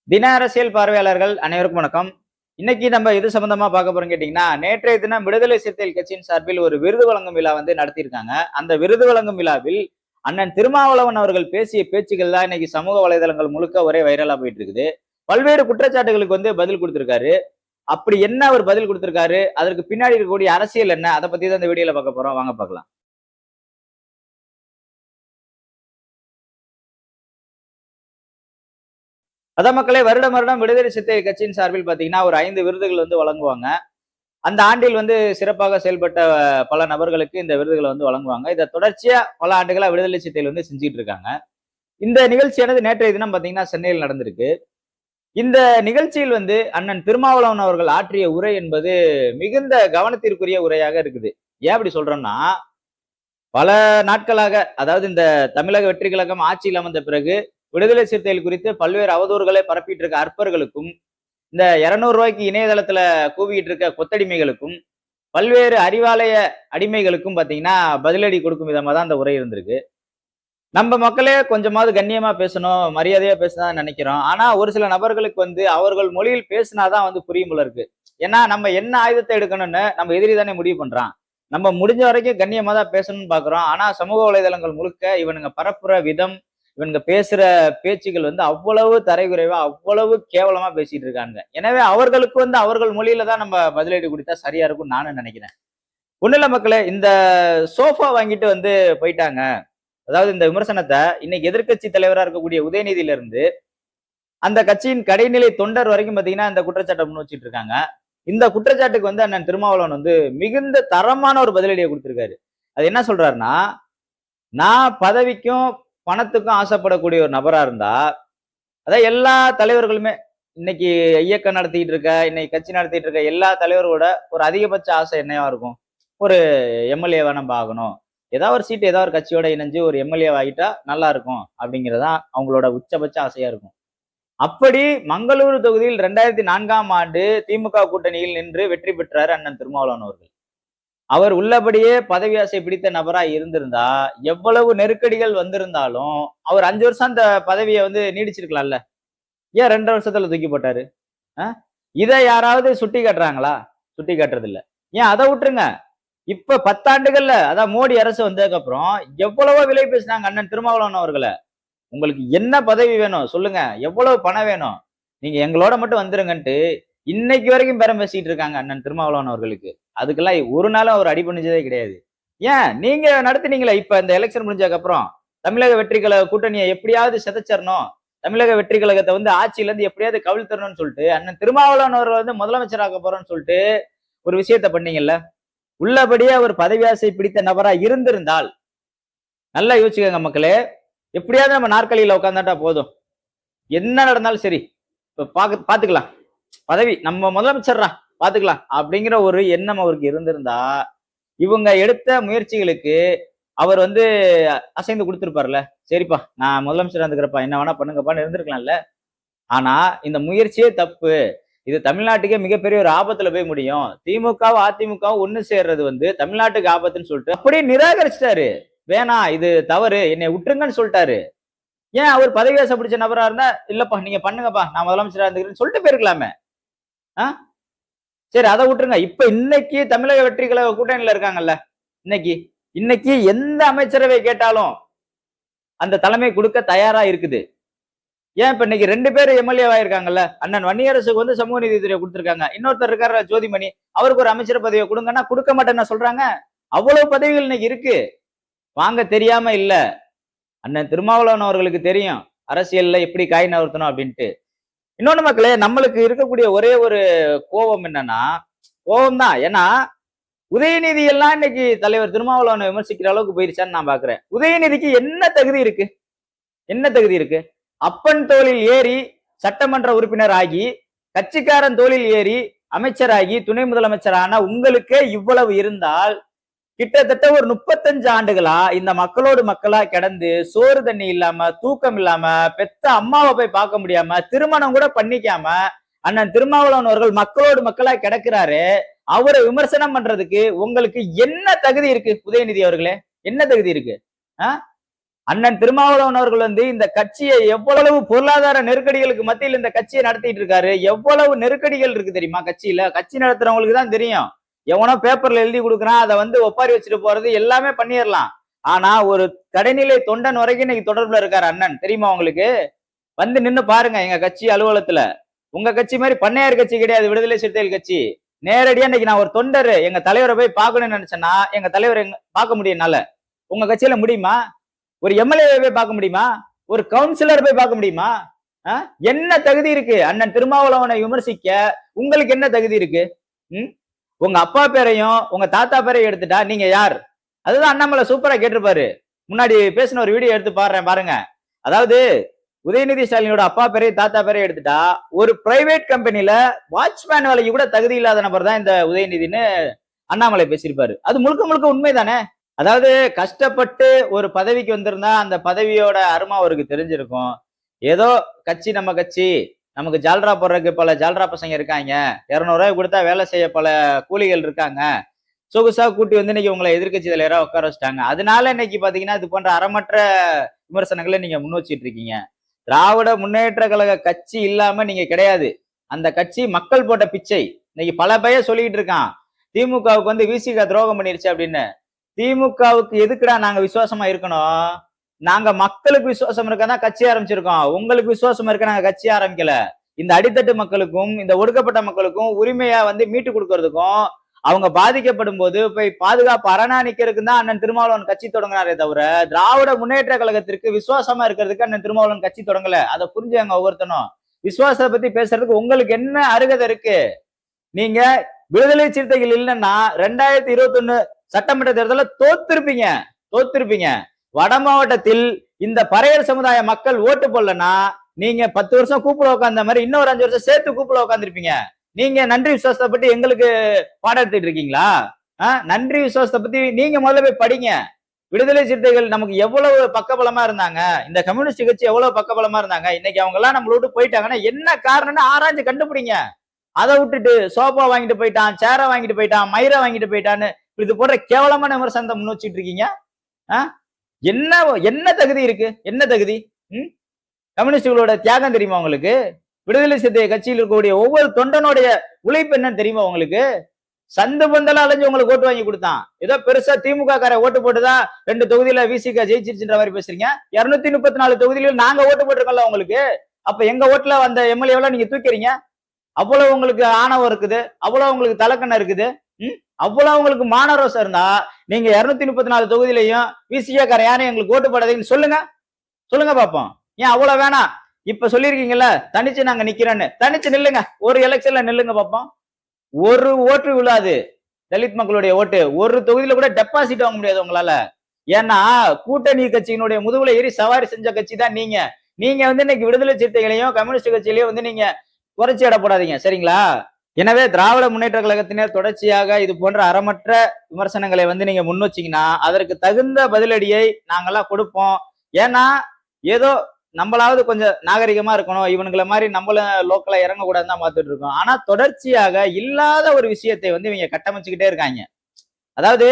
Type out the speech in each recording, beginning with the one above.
தின அரசியல் பார்வையாளர்கள் அனைவருக்கும் வணக்கம். இன்னைக்கு நம்ம இது சம்பந்தமா பார்க்க போறோம் கேட்டீங்கன்னா, நேற்றைய தினம் விடுதலை சிறுத்தைகள் கட்சியின் சார்பில் ஒரு விருது வழங்கும் விழா நடத்தியிருக்காங்க. அந்த விருது வழங்கும் விழாவில் அண்ணன் திருமாவளவன் அவர்கள் பேசிய பேச்சுக்கள் தான் இன்னைக்கு சமூக வலைதளங்கள் முழுக்க ஒரே வைரலா போயிட்டு இருக்குது. பல்வேறு குற்றச்சாட்டுகளுக்கு பதில் கொடுத்திருக்காரு. அப்படி என்ன அவர் பதில் கொடுத்திருக்காரு, அதற்கு பின்னாடி இருக்கக்கூடிய அரசியல் என்ன, அதை பத்தி தான் இந்த வீடியோல பார்க்க போறோம். வாங்க பார்க்கலாம். அதான் மக்களே, வருடம் வருடம் விடுதலை சிறுத்தைகள் கட்சியின் சார்பில் பாத்தீங்கன்னா ஒரு 5 விருதுகள் வழங்குவாங்க. அந்த ஆண்டில் சிறப்பாக செயல்பட்ட பல நபர்களுக்கு இந்த விருதுகளை வழங்குவாங்க. இதை தொடர்ச்சியா பல ஆண்டுகளா விடுதலை சிறுத்தைகள் செஞ்சுட்டு இருக்காங்க. இந்த நிகழ்ச்சியானது நேற்றைய தினம் பாத்தீங்கன்னா சென்னையில் நடந்திருக்கு. இந்த நிகழ்ச்சியில் அண்ணன் திருமாவளவன் அவர்கள் ஆற்றிய உரை என்பது மிகுந்த கவனத்திற்குரிய உரையாக இருக்குது. ஏன் அப்படி சொல்றோம்னா, பல நாட்களாக, அதாவது இந்த தமிழக வெற்றி கழகம் ஆட்சியில் அமர்ந்த பிறகு விடுதலை சிறுத்தைகள் குறித்து பல்வேறு அவதூறுகளை பரப்பிட்டு இருக்க அற்பர்களுக்கும், இந்த 200 ரூபாய்க்கு இணையதளத்துல கூவிட்டு இருக்க கொத்தடிமைகளுக்கும், பல்வேறு அறிவாலய அடிமைகளுக்கும் பாத்தீங்கன்னா பதிலடி கொடுக்கும் விதமா தான் அந்த உரை இருந்திருக்கு. நம்ம மக்களே கொஞ்சமாவது கண்ணியமா பேசணும், மரியாதையா பேசணும் நினைக்கிறோம். ஆனா ஒரு சில நபர்களுக்கு அவர்கள் மொழியில் பேசினாதான் புரியும் போல இருக்கு. ஏன்னா நம்ம என்ன ஆயுதத்தை எடுக்கணும்னு நம்ம எதிரி தானே முடிவு பண்றான். நம்ம முடிஞ்ச வரைக்கும் கண்ணியமா தான் பேசணும்னு பாக்குறோம். ஆனா சமூக வலைதளங்கள் முழுக்க இவனுங்க பரப்புற விதம், இவனுங்க பேசுற பேச்சுகள் அவ்வளவு தரைகுறைவா, அவ்வளவு கேவலமா பேசிட்டு இருக்காங்க. எனவே அவர்களுக்கு அவர்கள் மொழியில தான் நம்ம பதிலடி கொடுத்தா சரியா இருக்கும்னு நானும் நினைக்கிறேன். ஒண்ணு இல்ல மக்களே, இந்த சோஃபா வாங்கிட்டு போயிட்டாங்க. அதாவது இந்த விமர்சனத்தை இன்னைக்கு எதிர்க்கட்சி தலைவரா இருக்கக்கூடிய உதயநிதியில இருந்து அந்த கட்சியின் கடைநிலை தொண்டர் வரைக்கும் பாத்தீங்கன்னா இந்த குற்றச்சாட்டை முன் வச்சிட்டு இருக்காங்க. இந்த குற்றச்சாட்டுக்கு அண்ணன் திருமாவளவன் மிகுந்த தரமான ஒரு பதிலடியை கொடுத்திருக்காரு. அது என்ன சொல்றாருன்னா, நான் பதவிக்கும் பணத்துக்கும் ஆசைப்படக்கூடிய ஒரு நபரா இருந்தா, அதான் எல்லா தலைவர்களுமே இன்னைக்கு இயக்கம் நடத்திட்டு இருக்க, இன்னைக்கு கட்சி நடத்திட்டு இருக்க எல்லா தலைவரோட ஒரு அதிகபட்ச ஆசை என்னவா இருக்கும்? ஒரு எம்எல்ஏவா நம்ம ஆகணும், ஏதாவது ஒரு சீட்டு ஏதாவது ஒரு கட்சியோட இணைஞ்சு ஒரு எம்எல்ஏ ஆகிட்டா நல்லா இருக்கும் அப்படிங்கிறதா அவங்களோட உச்சபட்ச ஆசையா இருக்கும். அப்படி மங்களூரு தொகுதியில் 2004ஆம் ஆண்டு திமுக கூட்டணியில் நின்று வெற்றி பெற்றார் அண்ணன் திருமாவளவன் அவர்கள். அவர் உள்ளபடியே பதவி ஆசை பிடித்த நபரா இருந்திருந்தா, எவ்வளவு நெருக்கடிகள் வந்திருந்தாலும் அவர் 5 வருஷம் அந்த பதவியை நீடிச்சிருக்கலாம்ல. ஏன் 2 வருஷத்துல தூக்கி போட்டாரு? இதை யாராவது சுட்டி காட்டுறாங்களா? சுட்டி காட்டுறது இல்ல. ஏன் அதை விட்டுருங்க. இப்ப 10 ஆண்டுகள்ல, அதான் மோடி அரசு வந்ததுக்கு அப்புறம் எவ்வளவோ விலை பேசினாங்க அண்ணன் திருமாவளவன் அவர்களை. உங்களுக்கு என்ன பதவி வேணும் சொல்லுங்க, எவ்வளவு பணம் வேணும், நீங்க எங்களோட மட்டும் வந்துருங்கன்ட்டு இன்னைக்கு வரைக்கும் பேரம் பேசிட்டு இருக்காங்க அண்ணன் திருமாவளவன் அவர்களுக்கு. அதுக்கெல்லாம் ஒரு நாளும் அவர் அடிபணிஞ்சதே கிடையாது. ஏன் நீங்க நடத்துனீங்களே இப்ப இந்த எலெக்ஷன் முடிஞ்சதுக்கு அப்புறம் தமிழக வெற்றி கழக கூட்டணியை எப்படியாவது சிதைச்சரணும், தமிழக வெற்றி கழகத்தை ஆட்சியில இருந்து எப்படியாவது கவிழ்த்தரணும்னு சொல்லிட்டு அண்ணன் திருமாவளவன் அவர்கள் முதலமைச்சராக போறோம்னு சொல்லிட்டு ஒரு விஷயத்த பண்ணீங்கல்ல. உள்ளபடியே அவர் பதவி ஆசை பிடித்த நபரா இருந்திருந்தால், நல்லா யோசிச்சுக்கோங்க மக்களே, எப்படியாவது நம்ம நாற்காலியில உட்கார்ந்தாட்டா போதும், என்ன நடந்தாலும் சரி, இப்ப பாத்துக்கலாம், பதவி நம்ம முதலமைச்சர்ரா பாத்துக்கலாம் அப்படிங்கிற ஒரு எண்ணம் அவருக்கு இருந்திருந்தா, இவங்க எடுத்த முயற்சிகளுக்கு அவர் அசைந்து கொடுத்திருப்பார்ல. சரிப்பா, நான் முதலமைச்சர் இருந்துக்கிறப்பா, என்ன வேணா பண்ணுங்கப்பான்னு இருந்திருக்கலாம்ல. ஆனா இந்த முயற்சியே தப்பு, இது தமிழ்நாட்டுக்கே மிகப்பெரிய ஒரு ஆபத்துல போய் முடியும், திமுகவும் அதிமுகவும் ஒண்ணு சேர்றது தமிழ்நாட்டுக்கு ஆபத்துன்னு சொல்லிட்டு அப்படியே நிராகரிச்சிட்டாரு. வேணாம், இது தவறு, என்னை விட்டுருங்கன்னு சொல்லிட்டாரு. ஏன் அவர் பதவி ஆசை பிடிச்ச நபரா இருந்தா, இல்லப்பா நீங்க பண்ணுங்கப்பா, நான் முதலமைச்சரா இருந்துக்கிறேன்னு சொல்லிட்டு போயிருக்கலாமே. சரி, அதை விட்டுருங்க. இப்ப இன்னைக்கு தமிழக வெற்றி கழக கூட்டணியில இருக்காங்கல்ல, இன்னைக்கு இன்னைக்கு எந்த அமைச்சரவை கேட்டாலும் அந்த தலைமை கொடுக்க தயாரா இருக்குது. ஏன் இப்ப இன்னைக்கு 2 பேர் எம்எல்ஏ ஆயிருக்காங்கல்ல. அண்ணன் வன்னியரசுக்கு சமூக நீதித்துறை கொடுத்திருக்காங்க. இன்னொருத்தர் இருக்காரு ஜோதிமணி, அவருக்கு ஒரு அமைச்சர் பதவியை கொடுங்கன்னா கொடுக்க மாட்டேன்னு சொல்றாங்க. அவ்வளவு பதவிகள் இன்னைக்கு இருக்கு. வாங்க தெரியாம இல்ல, அண்ணன் திருமாவளவன் அவர்களுக்கு தெரியும் அரசியல்ல எப்படி காய் நகர்த்தணும் அப்படின்ட்டு. இன்னொன்னு மக்களே, நம்மளுக்கு இருக்கக்கூடிய ஒரே ஒரு கோபம் என்னன்னா, கோபம் தான். ஏன்னா உதயநிதி எல்லாம் இன்னைக்கு தலைவர் திருமாவளவனை விமர்சிக்கிற அளவுக்கு போயிருச்சான்னு நான் பாக்குறேன். உதயநிதிக்கு என்ன தகுதி இருக்கு? என்ன தகுதி இருக்கு? அப்பன் தோளில் ஏறி சட்டமன்ற உறுப்பினர் ஆகி, கட்சிக்காரன் தோளில் ஏறி அமைச்சராகி துணை முதலமைச்சரான உங்களுக்கு இவ்வளவு இருந்தால், கிட்டத்தட்ட ஒரு 35 ஆண்டுகளா இந்த மக்களோடு மக்களா கிடந்து சோறு தண்ணி இல்லாம, தூக்கம் இல்லாம, பெத்த அம்மாவை போய் பார்க்க முடியாம, திருமணம் கூட பண்ணிக்காம அண்ணன் திருமாவளவன் அவர்கள் மக்களோடு மக்களா கிடக்கிறாரு. அவரை விமர்சனம் பண்றதுக்கு உங்களுக்கு என்ன தகுதி இருக்கு? உதயநிதி அவர்களே, என்ன தகுதி இருக்கு? அண்ணன் திருமாவளவன் அவர்கள் வந்து இந்த கட்சியை எவ்வளவு பொருளாதார நெருக்கடிகளுக்கு மத்தியில் இந்த கட்சியை நடத்திட்டு இருக்காரு. எவ்வளவு நெருக்கடிகள் இருக்கு தெரியுமா கட்சியில? கட்சி நடத்துறவங்களுக்கு தான் தெரியும். எவனோ பேப்பர்ல எழுதி கொடுக்குறான், அதை வந்து ஒப்பாரி வச்சுட்டு போறது எல்லாமே பண்ணிடலாம். ஆனா ஒரு கடைநிலை தொண்டன் வரைக்கும் இன்னைக்கு தொடர்புல இருக்காரு அண்ணன். தெரியுமா உங்களுக்கு? வந்து நின்னு பாருங்க எங்க கட்சி அலுவலகத்துல. உங்க கட்சி மாதிரி பண்ணையார் கட்சி கிடையாது விடுதலை சிறுத்தைகள் கட்சி. நேரடியா இன்னைக்கு நான் ஒரு தொண்டர் எங்க தலைவரை போய் பார்க்கணும்னு நினைச்சேன்னா எங்க தலைவரை பார்க்க முடியும் என்னால. உங்க கட்சியில முடியுமா? ஒரு எம்எல்ஏ போய் பார்க்க முடியுமா? ஒரு கவுன்சிலர் போய் பார்க்க முடியுமா? என்ன தகுதி இருக்கு அண்ணன் திருமாவளவனை விமர்சிக்க? உங்களுக்கு என்ன தகுதி இருக்கு? உங்க அப்பா பேரையும் உங்க தாத்தா பேரையும் எடுத்துட்டா நீங்க யார்? அதுதான் அண்ணாமலை சூப்பரா கேட்டிருப்பாரு. முன்னாடி பேசின ஒரு வீடியோ எடுத்து பாருங்க. அதாவது உதயநிதி ஸ்டாலினோட அப்பா பேரையும் தாத்தா பேரையும் எடுத்துட்டா ஒரு பிரைவேட் கம்பெனில வாட்ச்மேன் வேலைக்கு கூட தகுதி இல்லாத நபர் தான் இந்த உதயநிதினு அண்ணாமலை பேசியிருப்பாரு. அது முழுக்க முழுக்க உண்மைதானே? அதாவது கஷ்டப்பட்டு ஒரு பதவிக்கு வந்திருந்தா அந்த பதவியோட அருமை அவருக்கு தெரிஞ்சிருக்கும். ஏதோ கட்சி நம்ம கட்சி, நமக்கு ஜால்ரா போடுறதுக்கு பல ஜால்ரா பசங்க இருக்காங்க, 200 ரூபாய் கொடுத்தா வேலை செய்ய பல கூலிகள் இருக்காங்க, சொகுசா கூட்டி வந்து இன்னைக்கு உங்களை எதிர்கட்சி தலைவரா உட்கார வச்சுட்டாங்க. அதனால இன்னைக்கு பாத்தீங்கன்னா இது போன்ற அறமற்ற விமர்சனங்களை நீங்க முன் வச்சிட்டு இருக்கீங்க. திராவிட முன்னேற்ற கழக கட்சி இல்லாம நீங்க கிடையாது. அந்த கட்சி மக்கள் போட்ட பிச்சை. இன்னைக்கு பல பையன் சொல்லிட்டு இருக்கான் திமுகவுக்கு வந்து விசிக துரோகம் பண்ணிருச்சு அப்படின்னு. திமுகவுக்கு எதுக்குடா நாங்க விசுவாசமா இருக்கணும்? நாங்க மக்களுக்கு விசுவாசம் இருக்கதான் கட்சி ஆரம்பிச்சிருக்கோம். உங்களுக்கு விசுவாசம் இருக்க நாங்க கட்சி ஆரம்பிக்கல. இந்த அடித்தட்டு மக்களுக்கும் இந்த ஒடுக்கப்பட்ட மக்களுக்கும் உரிமையா வந்து மீட்டு கொடுக்கறதுக்கும் அவங்க பாதிக்கப்படும் போது போய் பாதுகாப்பு அரணா நிக்கிறதுக்கு தான் அண்ணன் திருமாவளவன் கட்சி தொடங்கினாரே தவிர திராவிட முன்னேற்ற கழகத்திற்கு விசுவாசமா இருக்கிறதுக்கு அண்ணன் திருமாவளவன் கட்சி தொடங்கல. அதை புரிஞ்சுங்க ஒவ்வொருத்தனும். விசுவாசத்தை பத்தி பேசுறதுக்கு உங்களுக்கு என்ன அருகதை இருக்கு? நீங்க விடுதலை சிறுத்தைகள் இல்லைன்னா 2021 சட்டமன்ற தேர்தலில் தோத்திருப்பீங்க. வட மாவட்டத்தில் இந்த பறையர் சமுதாய மக்கள் ஓட்டு போடலன்னா நீங்க 10 வருஷம் கூப்பிட உட்கார்ந்த மாதிரி இன்னொரு 5 வருஷம் சேர்த்து கூப்பிட உட்காந்துருப்பீங்க. நீங்க நன்றி விசுவாசத்தை பத்தி எங்களுக்கு பாடம் எடுத்துட்டு இருக்கீங்களா? நன்றி விசுவாசத்தை பத்தி நீங்க முதல்ல போய் படிங்க. விடுதலை சிறுத்தைகள் நமக்கு எவ்வளவு பக்கபலமா இருந்தாங்க, இந்த கம்யூனிஸ்ட் கட்சி எவ்வளவு பக்கபலமா இருந்தாங்க, இன்னைக்கு அவங்க எல்லாம் நம்மள விட்டு போயிட்டாங்கன்னா என்ன காரணம்னு ஆராய்ஞ்சு கண்டுபிடிங்க. அதை விட்டுட்டு சோபா வாங்கிட்டு போயிட்டான், சேரை வாங்கிட்டு போயிட்டான், மயிரை வாங்கிட்டு போயிட்டான்னு இது போன்ற கேவலமான விமர்சனத்தை முன் வச்சுட்டு இருக்கீங்க. என்ன என்ன தகுதி இருக்கு? என்ன தகுதி? கம்யூனிஸ்டுகளோட தியாகம் தெரியுமா உங்களுக்கு? விடுதலை சிறுத்தை கட்சியில் இருக்கக்கூடிய ஒவ்வொரு தொண்டனுடைய உழைப்பு என்னன்னு தெரியுமா உங்களுக்கு? சந்து பந்தல அலைஞ்சு உங்களுக்கு ஓட்டு வாங்கி கொடுத்தான். ஏதோ பெருசா திமுக கார ஓட்டு போட்டுதான் 2 தொகுதியில விசிக ஜெயிச்சிருச்சுன்ற மாதிரி பேசுறீங்க. 234 தொகுதியில நாங்க ஓட்டு போட்டிருக்கோம்ல உங்களுக்கு. அப்ப எங்க ஓட்டுல வந்த எம்எல்ஏ நீங்க தூக்கிறீங்க. அவ்வளவு உங்களுக்கு ஆணவம் இருக்குது, அவ்வளவு உங்களுக்கு தலக்கண்ணம் இருக்குது, அவ்வளவு உங்களுக்கு மானரோசம் இருந்தா நீங்க 234 தொகுதியிலையும் விசிக கார யாரும் எங்களுக்கு ஓட்டு போடாதீங்கன்னு சொல்லுங்க பாப்போம். ஏன் அவ்வளவு வேணாம்? இப்ப சொல்லிருக்கீங்கல்ல தனிச்சு நாங்க நிக்கிறோன்னு, தனிச்சு நில்லுங்க, ஒரு எலெக்ஷன்ல நில்லுங்க பாப்போம். ஒரு ஓட்டு விழாது தலித் மக்களுடைய ஓட்டு. ஒரு தொகுதியில கூட டெபாசிட் வாங்க முடியாது உங்களால. ஏன்னா கூட்டணி கட்சியினுடைய முதுகுல ஏறி சவாரி செஞ்ச கட்சி தான் நீங்க. நீங்க வந்து இன்னைக்கு விடுதலை சிறுத்தைகளையும் கம்யூனிஸ்ட் கட்சியிலையும் வந்து நீங்க குறைச்சி இட போடாதீங்க, சரிங்களா? எனவே திராவிட முன்னேற்ற கழகத்தினர் தொடர்ச்சியாக இது போன்ற அறமற்ற விமர்சனங்களை வந்து நீங்க முன் வச்சீங்கன்னா அதற்கு தகுந்த பதிலடியை நாங்கெல்லாம் கொடுப்போம். ஏன்னா ஏதோ நம்மளாவது கொஞ்சம் நாகரிகமா இருக்கணும், இவனுங்களை மாதிரி நம்மளும் லோக்கலா இறங்கக்கூடாதுன்னு தான் பார்த்துட்டு இருக்கோம். ஆனா தொடர்ச்சியாக இல்லாத ஒரு விஷயத்தை வந்து இவங்க கட்டமைச்சுக்கிட்டே இருக்காங்க. அதாவது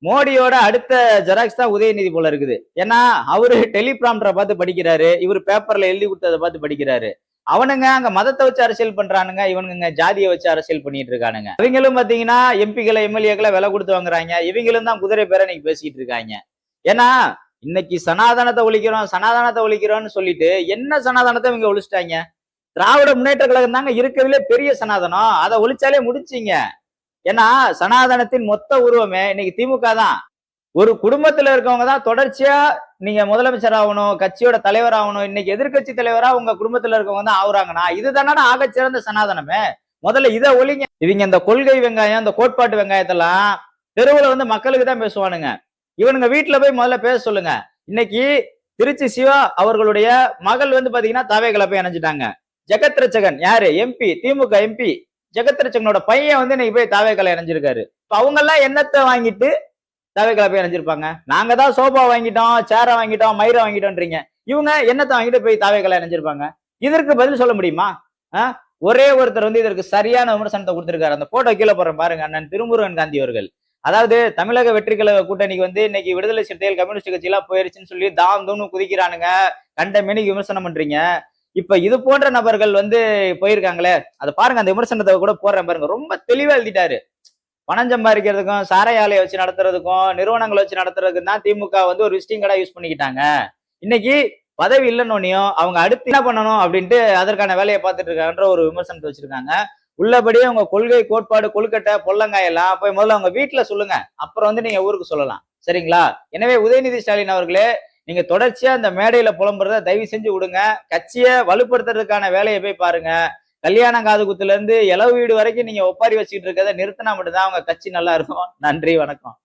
மோடியோட அடுத்த ஜெராக்ஸ் தான் உதயநிதி போல இருக்குது. ஏன்னா அவரு டெலிபிராம்டரை பார்த்து படிக்கிறாரு, இவர் பேப்பர்ல எழுதி கொடுத்ததை பார்த்து படிக்கிறாரு. அவனுங்க அங்க மதத்தை வச்சு அரசியல் பண்றானுங்க, இவனுங்க ஜாதியை வச்சு அரசியல் பண்ணிட்டு இருக்கானுங்க. இவங்களும் பாத்தீங்கன்னா எம்பிக்களை எம்எல்ஏக்களை விலை கொடுத்து வாங்குறாங்க. இவங்களும் தான் குதிரை பேரை இன்னைக்கு பேசிட்டு இருக்காங்க. ஏன்னா இன்னைக்கு சனாதனத்தை ஒழிக்கிறோம்னு சொல்லிட்டு என்ன சனாதனத்தை இவங்க ஒழிச்சிட்டாங்க? திராவிட முன்னேற்ற கழகம் தாங்க இருக்கிறதுலே பெரிய சனாதனம். அதை ஒழிச்சாலே முடிச்சிங்க. ஏன்னா சனாதனத்தின் மொத்த உருவமே இன்னைக்கு திமுக தான். ஒரு குடும்பத்துல இருக்கவங்க தான் தொடர்ச்சியா நீங்க முதலமைச்சர் ஆகணும், கட்சியோட தலைவர் ஆகணும், இன்னைக்கு எதிர்கட்சி தலைவரா உங்க குடும்பத்துல இருக்கவங்க தான் ஆகுறாங்கன்னா இதுதானே ஆகச்சிறந்த சனாதனமே. முதல்ல இதை ஒழிங்க. இவங்க இந்த கொள்கை வெங்காயம், இந்த கோட்பாட்டு வெங்காயத்தெல்லாம் தெருவுல வந்து மக்களுக்கு தான் பேசுவானுங்க. இவனுங்க வீட்டுல போய் முதல்ல பேச சொல்லுங்க. இன்னைக்கு திருச்சி சிவா அவர்களுடைய மகள் வந்து பாத்தீங்கன்னா தாவேகளை போய் இணைஞ்சிட்டாங்க. ஜெகத் ரட்சகன் யாரு? எம்பி, திமுக எம்பி ஜெகத் ரட்சகனோட பையன் வந்து இன்னைக்கு போய் தாவேகளை இணைஞ்சிருக்காரு. இப்ப அவங்க எல்லாம் என்னத்தை வாங்கிட்டு தாவேகளை போய் இணைஞ்சிருப்பாங்க? நாங்க தான் சோபா வாங்கிட்டோம், சேரை வாங்கிட்டோம், மயிரை வாங்கிட்டோம்ன்றீங்க. இவங்க என்னத்தை வாங்கிட்டு போய் தாவேகளை இணைஞ்சிருப்பாங்க? இதற்கு பதில் சொல்ல முடியுமா? ஒரே ஒருத்தர் வந்து இதற்கு சரியான விமர்சனத்தை கொடுத்திருக்காரு. அந்த போட்டோ கீழே போறேன் பாருங்க, அண்ணன் திருமுருகன் காந்தி அவர்கள். அதாவது தமிழக வெற்றி கழக கூட்டணிக்கு வந்து இன்னைக்கு விடுதலை சிறுத்தைகள் கம்யூனிஸ்ட் கட்சி எல்லாம் போயிருச்சுன்னு சொல்லி தாம் தூன்னு குதிக்கிறானுங்க, கண்ட மேனிக்கு விமர்சனம் பண்றீங்க. இப்ப இது போன்ற நபர்கள் வந்து போயிருக்காங்களே, அதை பாருங்க, அந்த விமர்சனத்தை கூட போடுறேன் பாருங்க. ரொம்ப தெளிவா எழுதிட்டாரு. பணம் சம்பாதிக்கிறதுக்கும், சாராய ஆலையை வச்சு நடத்துறதுக்கும், நிறுவனங்களை வச்சு நடத்துறதுக்கும் தான் திமுக வந்து ஒரு விசிட்டிங் கார்டா யூஸ் பண்ணிக்கிட்டாங்க. இன்னைக்கு பதவி இல்லைன்னொன்னையும் அவங்க அடுத்து என்ன பண்ணணும் அப்படின்ட்டு அதற்கான வேலையை பார்த்துட்டு இருக்காங்கன்ற ஒரு விமர்சனத்தை வச்சிருக்காங்க. உள்ளபடியே உங்க கொள்கை, கோட்பாடு, கொழுக்கட்டை, பொல்லங்காய் எல்லாம் போய் முதல்ல உங்க வீட்டுல சொல்லுங்க. அப்புறம் வந்து நீங்க ஊருக்கு சொல்லலாம். சரிங்களா? எனவே உதயநிதி ஸ்டாலின் அவர்களே, நீங்க தொடர்ச்சியா இந்த மேடையில புலம்புறத தயவு செஞ்சு விடுங்க. கட்சியை வலுப்படுத்துறதுக்கான வேலையை போய் பாருங்க. கல்யாணம் காது குத்துல இருந்து இளவு வீடு வரைக்கும் நீங்க ஒப்பாரி வச்சுக்கிட்டு இருக்கிறத நிறுத்தினா மட்டும்தான் உங்க கட்சி நல்லா இருக்கும். நன்றி, வணக்கம்.